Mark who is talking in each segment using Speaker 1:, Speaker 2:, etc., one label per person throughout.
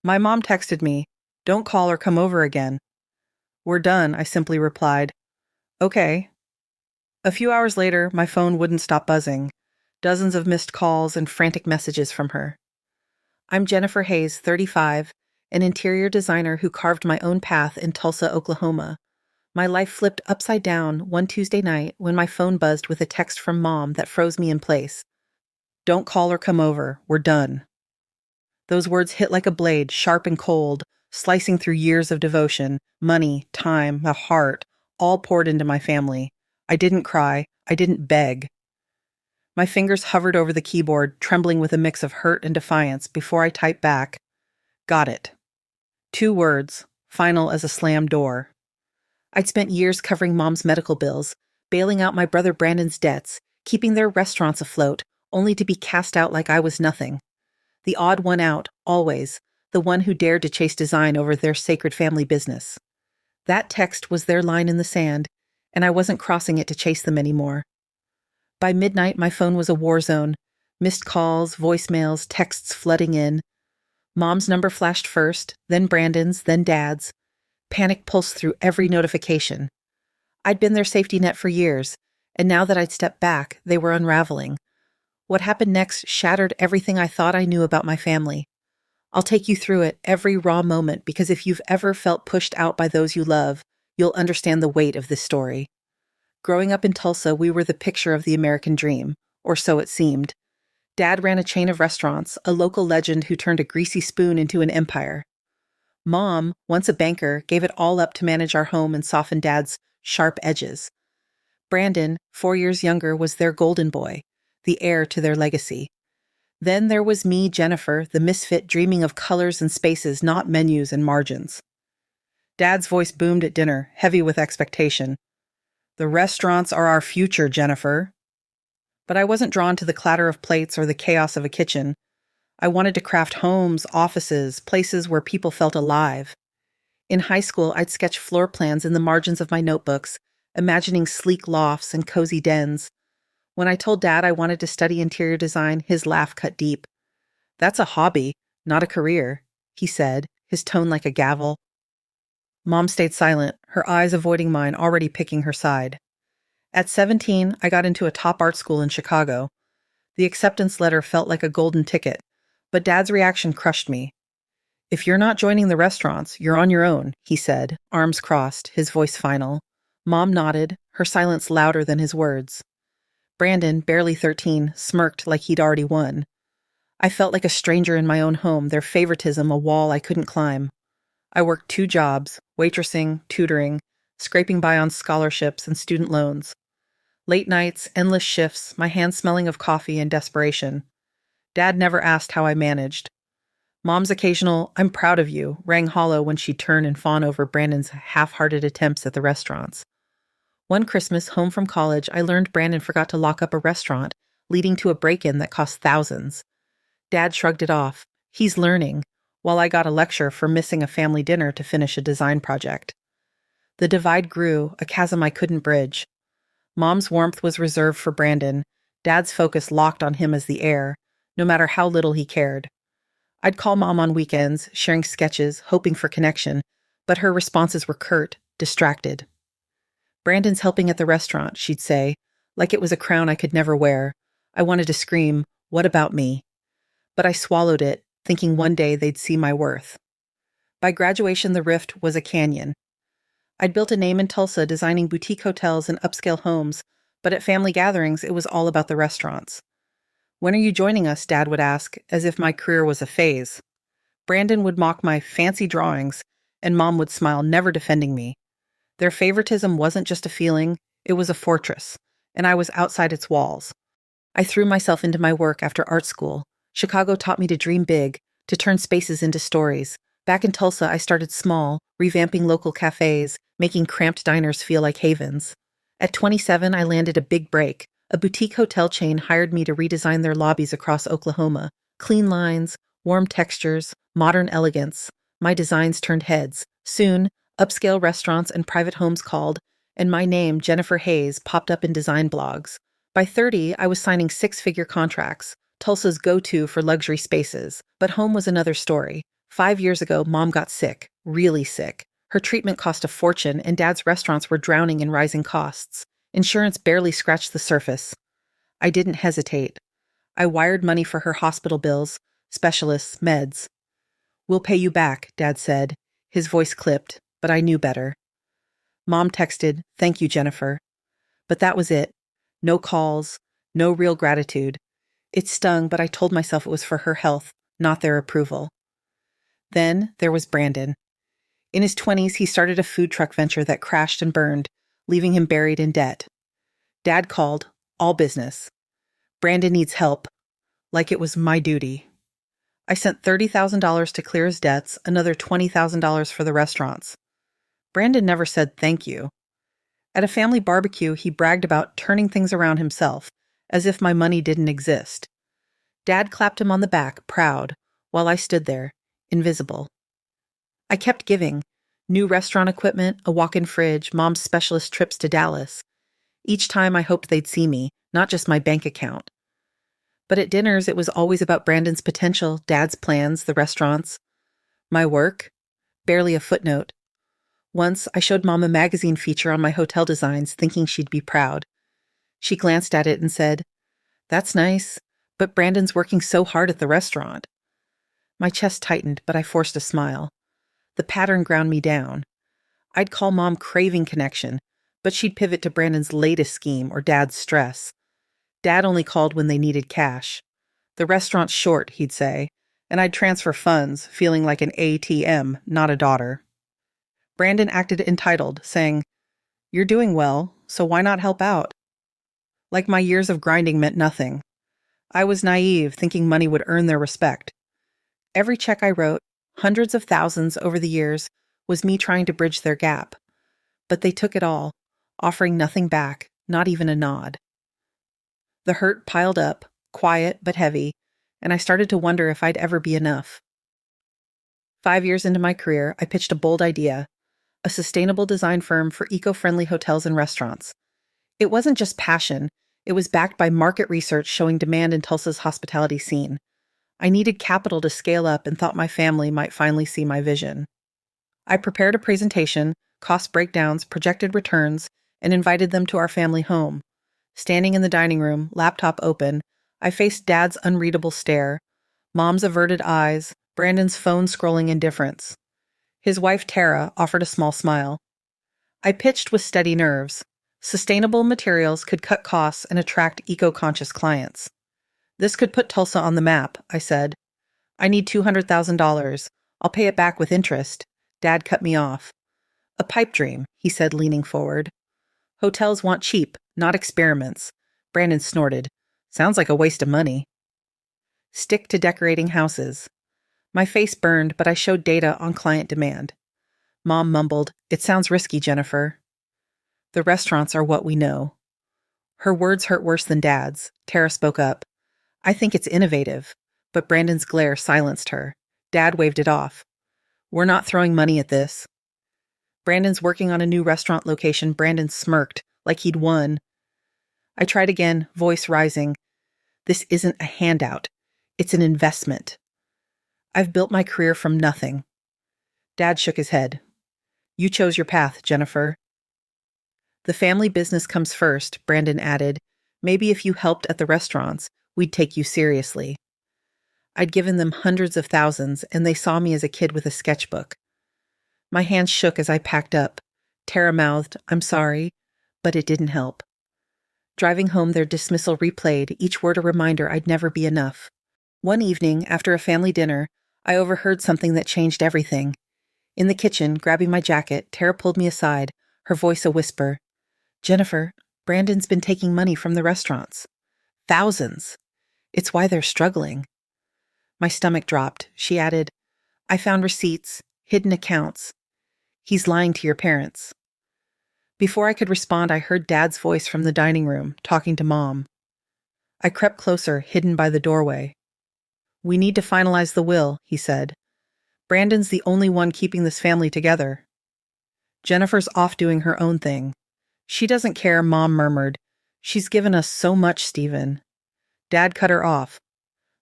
Speaker 1: My mom texted me, "Don't call or come over again." "We're done," I simply replied. "Okay." A few hours later, my phone wouldn't stop buzzing. Dozens of missed calls and frantic messages from her. I'm Jennifer Hayes, 35, an interior designer who carved my own path in Tulsa, Oklahoma. My life flipped upside down one Tuesday night when my phone buzzed with a text from Mom that froze me in place. "Don't call or come over. We're done." Those words hit like a blade, sharp and cold, slicing through years of devotion, money, time, a heart, all poured into my family. I didn't cry. I didn't beg. My fingers hovered over the keyboard, trembling with a mix of hurt and defiance before I typed back, "Got it." 2 words, final as a slammed door. I'd spent years covering Mom's medical bills, bailing out my brother Brandon's debts, keeping their restaurants afloat, only to be cast out like I was nothing. The odd one out, always, the one who dared to chase design over their sacred family business. That text was their line in the sand, and I wasn't crossing it to chase them anymore. By midnight, my phone was a war zone. Missed calls, voicemails, texts flooding in. Mom's number flashed first, then Brandon's, then Dad's. Panic pulsed through every notification. I'd been their safety net for years, and now that I'd stepped back, they were unraveling. What happened next shattered everything I thought I knew about my family. I'll take you through it, every raw moment, because if you've ever felt pushed out by those you love, you'll understand the weight of this story. Growing up in Tulsa, we were the picture of the American dream, or so it seemed. Dad ran a chain of restaurants, a local legend who turned a greasy spoon into an empire. Mom, once a banker, gave it all up to manage our home and soften Dad's sharp edges. Brandon, 4 years younger, was their golden boy, the heir to their legacy. Then there was me, Jennifer, the misfit dreaming of colors and spaces, not menus and margins. Dad's voice boomed at dinner, heavy with expectation. "The restaurants are our future, Jennifer." But I wasn't drawn to the clatter of plates or the chaos of a kitchen. I wanted to craft homes, offices, places where people felt alive. In high school, I'd sketch floor plans in the margins of my notebooks, imagining sleek lofts and cozy dens. When I told Dad I wanted to study interior design, his laugh cut deep. "That's a hobby, not a career," he said, his tone like a gavel. Mom stayed silent, her eyes avoiding mine, already picking her side. At 17, I got into a top art school in Chicago. The acceptance letter felt like a golden ticket, but Dad's reaction crushed me. "If you're not joining the restaurants, you're on your own," he said, arms crossed, his voice final. Mom nodded, her silence louder than his words. Brandon, barely 13, smirked like he'd already won. I felt like a stranger in my own home, their favoritism a wall I couldn't climb. I worked 2 jobs, waitressing, tutoring, scraping by on scholarships and student loans. Late nights, endless shifts, my hands smelling of coffee and desperation. Dad never asked how I managed. Mom's occasional "I'm proud of you" rang hollow when she'd turn and fawn over Brandon's half-hearted attempts at the restaurants. One Christmas, home from college, I learned Brandon forgot to lock up a restaurant, leading to a break-in that cost thousands. Dad shrugged it off. He's learning, while I got a lecture for missing a family dinner to finish a design project. The divide grew, a chasm I couldn't bridge. Mom's warmth was reserved for Brandon, Dad's focus locked on him as the heir, no matter how little he cared. I'd call Mom on weekends, sharing sketches, hoping for connection, but her responses were curt, distracted. "Brandon's helping at the restaurant," she'd say, like it was a crown I could never wear. I wanted to scream, "What about me?" But I swallowed it, thinking one day they'd see my worth. By graduation, the rift was a canyon. I'd built a name in Tulsa designing boutique hotels and upscale homes, but at family gatherings, it was all about the restaurants. "When are you joining us?" Dad would ask, as if my career was a phase. Brandon would mock my fancy drawings, and Mom would smile, never defending me. Their favoritism wasn't just a feeling, it was a fortress, and I was outside its walls. I threw myself into my work after art school. Chicago taught me to dream big, to turn spaces into stories. Back in Tulsa, I started small, revamping local cafes, making cramped diners feel like havens. At 27, I landed a big break. A boutique hotel chain hired me to redesign their lobbies across Oklahoma. Clean lines, warm textures, modern elegance. My designs turned heads. Soon, upscale restaurants and private homes called, and my name, Jennifer Hayes, popped up in design blogs. By 30, I was signing 6-figure contracts, Tulsa's go-to for luxury spaces. But home was another story. 5 years ago, Mom got sick, really sick. Her treatment cost a fortune, and Dad's restaurants were drowning in rising costs. Insurance barely scratched the surface. I didn't hesitate. I wired money for her hospital bills, specialists, meds. "We'll pay you back," Dad said. His voice clipped, but I knew better. Mom texted, "Thank you, Jennifer." But that was it. No calls, no real gratitude. It stung, but I told myself it was for her health, not their approval. Then there was Brandon. In his 20s, he started a food truck venture that crashed and burned, leaving him buried in debt. Dad called, all business. "Brandon needs help," like it was my duty. I sent $30,000 to clear his debts, another $20,000 for the restaurants. Brandon never said thank you. At a family barbecue, he bragged about turning things around himself, as if my money didn't exist. Dad clapped him on the back, proud, while I stood there, invisible. I kept giving. New restaurant equipment, a walk-in fridge, Mom's specialist trips to Dallas. Each time I hoped they'd see me, not just my bank account. But at dinners, it was always about Brandon's potential, Dad's plans, the restaurants. My work? Barely a footnote. Once, I showed Mom a magazine feature on my hotel designs, thinking she'd be proud. She glanced at it and said, "That's nice, but Brandon's working so hard at the restaurant." My chest tightened, but I forced a smile. The pattern ground me down. I'd call Mom craving connection, but she'd pivot to Brandon's latest scheme or Dad's stress. Dad only called when they needed cash. "The restaurant's short," he'd say, and I'd transfer funds, feeling like an ATM, not a daughter. Brandon acted entitled, saying, "You're doing well, so why not help out?" Like my years of grinding meant nothing. I was naive, thinking money would earn their respect. Every check I wrote, hundreds of thousands over the years, was me trying to bridge their gap. But they took it all, offering nothing back, not even a nod. The hurt piled up, quiet but heavy, and I started to wonder if I'd ever be enough. 5 years into my career, I pitched a bold idea: a sustainable design firm for eco-friendly hotels and restaurants. It wasn't just passion, it was backed by market research showing demand in Tulsa's hospitality scene. I needed capital to scale up and thought my family might finally see my vision. I prepared a presentation, cost breakdowns, projected returns, and invited them to our family home. Standing in the dining room, laptop open, I faced Dad's unreadable stare, Mom's averted eyes, Brandon's phone scrolling indifference. His wife, Tara, offered a small smile. I pitched with steady nerves. Sustainable materials could cut costs and attract eco-conscious clients. "This could put Tulsa on the map," I said. "I need $200,000. I'll pay it back with interest." Dad cut me off. "A pipe dream," he said, leaning forward. "Hotels want cheap, not experiments." Brandon snorted. "Sounds like a waste of money." "Stick to decorating houses." My face burned, but I showed data on client demand. Mom mumbled, "It sounds risky, Jennifer." "The restaurants are what we know." Her words hurt worse than Dad's. Tara spoke up. "I think it's innovative." But Brandon's glare silenced her. Dad waved it off. "We're not throwing money at this." "Brandon's working on a new restaurant location." Brandon smirked, like he'd won. I tried again, voice rising. "This isn't a handout. It's an investment. I've built my career from nothing." Dad shook his head. "You chose your path, Jennifer." "The family business comes first," Brandon added. "Maybe if you helped at the restaurants, we'd take you seriously." I'd given them hundreds of thousands, and they saw me as a kid with a sketchbook. My hands shook as I packed up. Tara mouthed, "I'm sorry," but it didn't help. Driving home, their dismissal replayed, each word a reminder I'd never be enough. One evening, after a family dinner, I overheard something that changed everything. In the kitchen, grabbing my jacket, Tara pulled me aside, her voice a whisper. "Jennifer, Brandon's been taking money from the restaurants. Thousands. It's why they're struggling." My stomach dropped. She added, "I found receipts, hidden accounts. He's lying to your parents." Before I could respond, I heard Dad's voice from the dining room, talking to Mom. I crept closer, hidden by the doorway. "We need to finalize the will," he said. "Brandon's the only one keeping this family together." "Jennifer's off doing her own thing." "She doesn't care," Mom murmured. "She's given us so much, Stephen." Dad cut her off.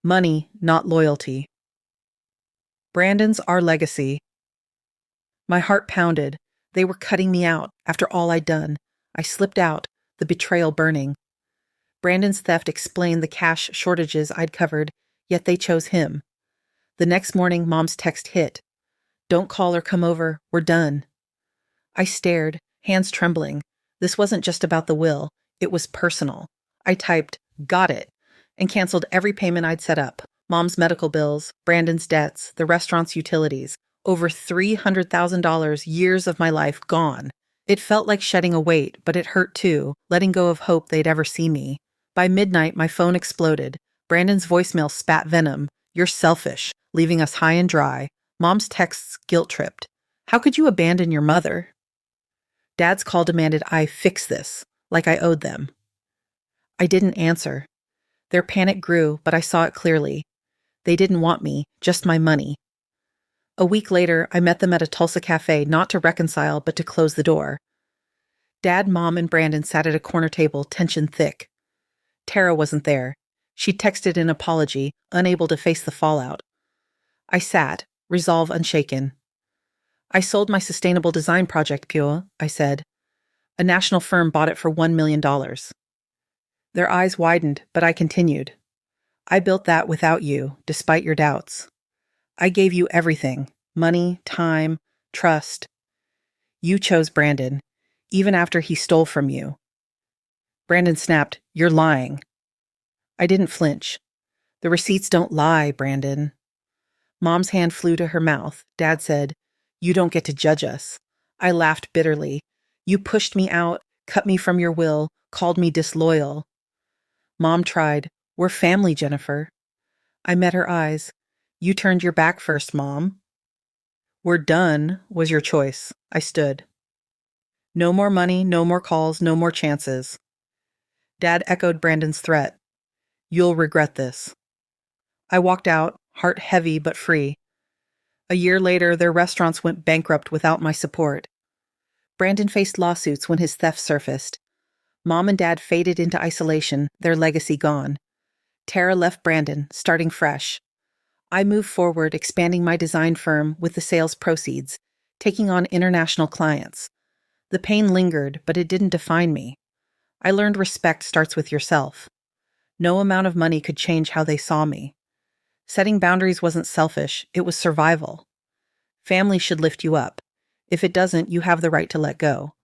Speaker 1: "Money, not loyalty." Brandon's our legacy. My heart pounded. They were cutting me out after all I'd done. I slipped out, the betrayal burning. Brandon's theft explained the cash shortages I'd covered, yet they chose him. The next morning, Mom's text hit. Don't call or come over, we're done. I stared, hands trembling. This wasn't just about the will, it was personal. I typed, got it, and canceled every payment I'd set up. Mom's medical bills, Brandon's debts, the restaurant's utilities. Over $300,000, years of my life gone. It felt like shedding a weight, but it hurt too, letting go of hope they'd ever see me. By midnight, my phone exploded. Brandon's voicemail spat venom. You're selfish, leaving us high and dry. Mom's texts guilt-tripped. How could you abandon your mother? Dad's call demanded I fix this, like I owed them. I didn't answer. Their panic grew, but I saw it clearly. They didn't want me, just my money. A week later, I met them at a Tulsa cafe, not to reconcile, but to close the door. Dad, Mom, and Brandon sat at a corner table, tension thick. Tara wasn't there. She texted an apology, unable to face the fallout. I sat, resolve unshaken. I sold my sustainable design project, Pua, I said. A national firm bought it for $1 million. Their eyes widened, but I continued. I built that without you, despite your doubts. I gave you everything, money, time, trust. You chose Brandon, even after he stole from you. Brandon snapped, You're lying. I didn't flinch. The receipts don't lie, Brandon. Mom's hand flew to her mouth. Dad said, You don't get to judge us. I laughed bitterly. You pushed me out, cut me from your will, called me disloyal. Mom tried, We're family, Jennifer. I met her eyes. You turned your back first, Mom. We're done, was your choice. I stood. No more money, no more calls, no more chances. Dad echoed Brandon's threat. You'll regret this. I walked out, heart heavy but free. A year later, their restaurants went bankrupt without my support. Brandon faced lawsuits when his theft surfaced. Mom and Dad faded into isolation, their legacy gone. Tara left Brandon, starting fresh. I moved forward, expanding my design firm with the sales proceeds, taking on international clients. The pain lingered, but it didn't define me. I learned respect starts with yourself. No amount of money could change how they saw me. Setting boundaries wasn't selfish, it was survival. Family should lift you up. If it doesn't, you have the right to let go.